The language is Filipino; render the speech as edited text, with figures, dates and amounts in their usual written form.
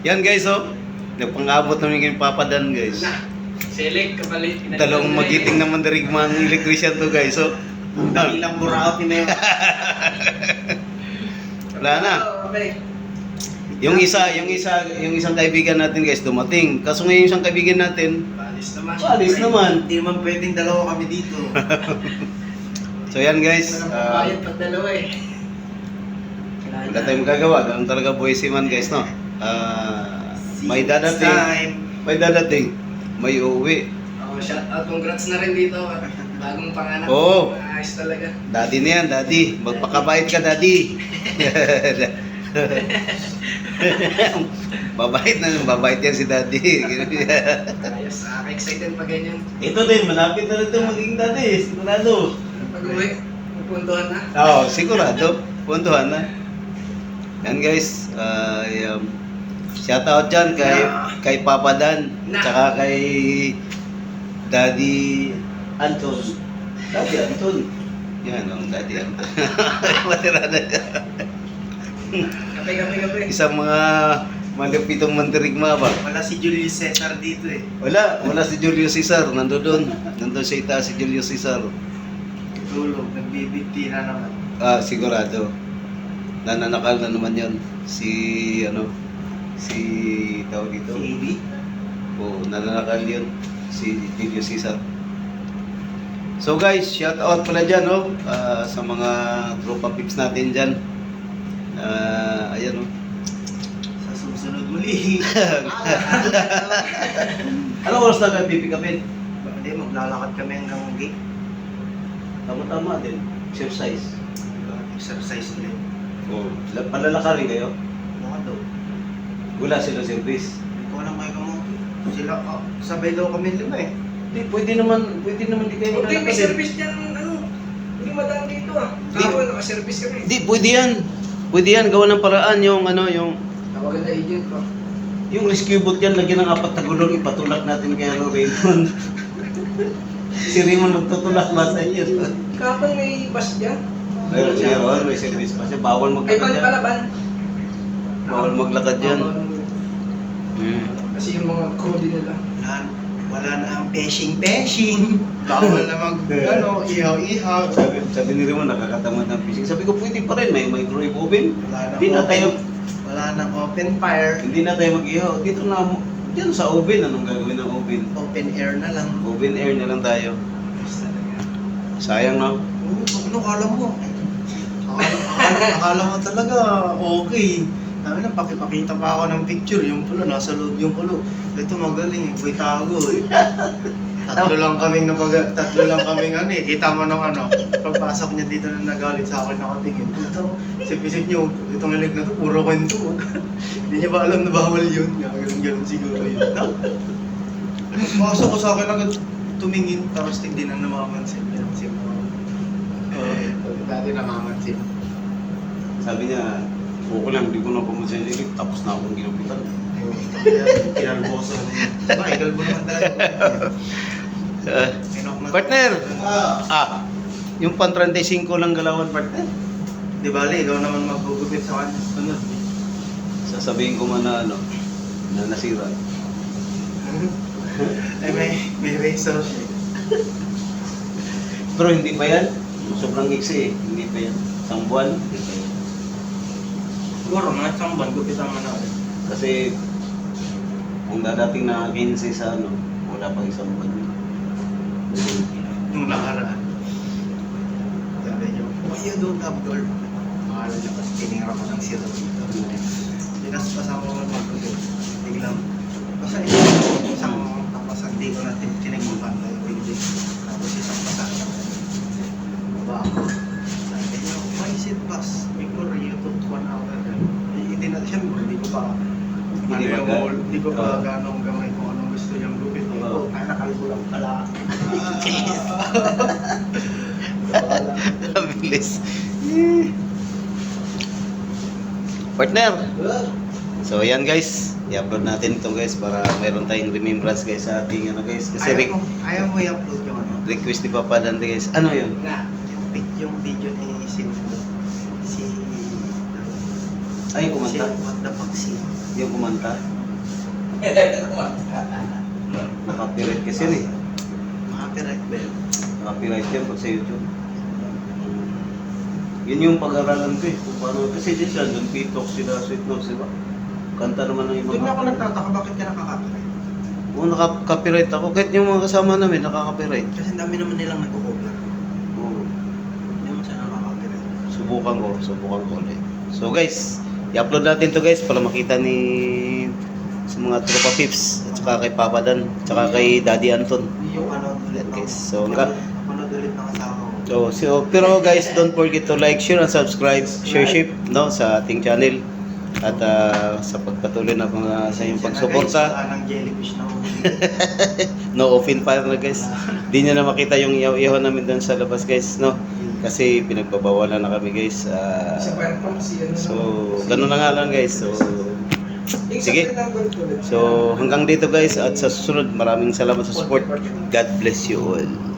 Yan guys, oh. Nagpang-abot namin kay Papa Dan guys. Select kapalit. Dalawang magiting naman dari mga electrician to guys, oh. Ang dakilang buraot ni Mayo. Wala na. Yung isang kaibigan natin guys dumating. Kaso ngayon yung isang kaibigan natin, alis naman. Hindi naman pwedeng dalawa kami dito. So yan guys, Bayad pag dalawa eh. wala tayong magagawa. Ganun talaga buhay si man guys, no? May dadating, may uuwi. Oh, shout out, congrats na rin dito. Bagong panganak. Oo. Ayos talaga. Daddy na yan, daddy. Magpakabait ka, daddy. Babait yan si daddy. Ayos, excited pa ganyan. Ito din, malapit na rin itong maging daddy. Sigurado. Pag uwi, pupuntuhan na. Oo, sigurado. Puntuhan na. Yan guys, shout out dyan kay Papa Dan, tsaka kay Daddy Anton. Daddy Anton. Yan ang Daddy Anton. Matira na dyan. Kape. Isang mga malapitong mandirigma ba? Wala si Julius Cesar dito eh. Wala si Julius Caesar. Nandun sa itaas si Julius Caesar. Tulog, nagbibigti na naman. Sigurado. Nananakal na naman yon si tawag dito. Si AB? Oo, nananakal yun si Julius Caesar. So guys, shout out pala dyan, no? Sa mga tropa pips natin dyan. Ayan, no? Sa susunod muli. Anong oras na kayo pipick upin? Hindi, maglalakad kami hanggang gate. Tama-tama din. Exercise. Exercise ulit. Oo. Palalaka rin kayo? Mga daw. Wala sila service. Hindi ko alam kayo kamo. Sila, sabay daw kami lima eh. Hindi, pwede naman di kayo Okay, may maglalakad. service dyan, hindi madaan dito ah. Ako, naka-service kami. Hindi, pwede yan. Pwede yan, gawa ng paraan yung Tawagan na agent ko. yung rescue boat yan, lagyan ng 4 na gulong, ipatulak natin kay Raymond. Si Raymond magtutulak ba sa inyo? Kapag may bus dyan. Meron, may service pa siya. Bawal Ay, maglakad yan. palaban. Bawal maglakad yan. Kasi yung mga code nila. Wala na ang peshing. Bawal na ihaw-ihaw. Sabi ni Raymond, nakakatamad ng fishing. Sabi ko, pwede pa rin, may microwave oven. Wala nang open fire. Hindi na tayo mag-ihaw. Dito na, dyan sa oven, anong gagawin ng oven? Open air na lang. Oven air na lang tayo. Sayang, no? Ano kala mo? Akala mo talaga okay. Sabi na, pakipakita pa ako ng picture. Yung pulo, nasa loob yung pulo. Ito magaling, may tago eh. Tatlo lang kaming kita mo nung pagpasok niya dito na nagalit sa akin nakatingin. Ito, isip-isip niyo, itong ilig na to, puro kwento. Hindi niya ba alam na bawal yun? Ganun siguro yun. Pagpasok ko sa akin agad tumingin, tapos hindi na namamansin. Dati namamansin. Sabi niya, okay lang, hindi ko na pumunta sa tapos na akong ginupitan. Kinalboso. Ikalbo naman talaga. Partner! Yung pan 35 lang galawan, partner. Di bali, ikaw naman magugupit sa kanya. Sunod. Sasabihin ko man na na nasira. Ay, may razor siya. Pero hindi pa yan. Sobrang iksi eh. Hindi pa yan. Isang buwan. Siguro, mga isang buwan, gupitan mo na ulit. Kasi kung dadating na 15 sa wala pang isang buwan. Nung nakaraan. Sabi niyo, why you don't have door? Mahal niya kasi tinira ko ng zero dito. Pinaspasan ko ng mag-ulit. Biglang, basta isang tapasan, di ko natin kinagmukan na yung bigli. Tapos isang pasan. Baba ako. Sabi niyo, why is it fast? Before you took 1 hour. Hindi na, siyempre, hindi ko pa ganong gamay kung anong gusto niyang lupit. Nakalbo lang pala. Bilis. Partner! So ayan guys, i-upload natin ito guys para mayroon tayong remembrance guys sa ating guys. Kasi ayaw mo i-upload yung request ni Papa Dante guys. Ano yun? Yung video ni si Ay, kumanta. What the fuck si Yung kumanta. Naka-copyright kasi yun eh. Copyright ba yun? Copyright yan pag sa YouTube. Yun yung pag-aralan ko eh. Kung paano, kasi din siya, doon Pitok, sila Sweet Notes, di ba? Kanta naman ng ibang Doon ako nagtataka, bakit ka nakaka-copyright? Oo, naka-copyright ako. Kahit yung mga kasama namin, naka-copyright. Kasi ang dami naman nilang nagko-cover. Oo. Hindi mo siya nakaka-copyright. Subukan ko ulit. So guys, i-upload natin to guys para makita ni sa mga tropa pips at saka kay Papa Dan, at saka kay Daddy Anton. Yung ano, ulit Yan, guys. ng- So, Napanood ulit ng asawa ko. Pero guys, don't forget to like, share, and subscribe, share no sa ating channel at sa pagpatuloy na mga sa inyong pagsuporta. Wala ng jellyfish na huli. No open fire na guys. Di nyo na makita yung iyaw-iyaw namin doon sa labas guys, no? Kasi pinagbabawalan na kami guys. Sa parang pa kasi ano. So, ganun na nga lang guys. So, Yung sige. sa pinagod ko, So, hanggang dito guys at sa susunod, maraming salamat sa support. God bless you all.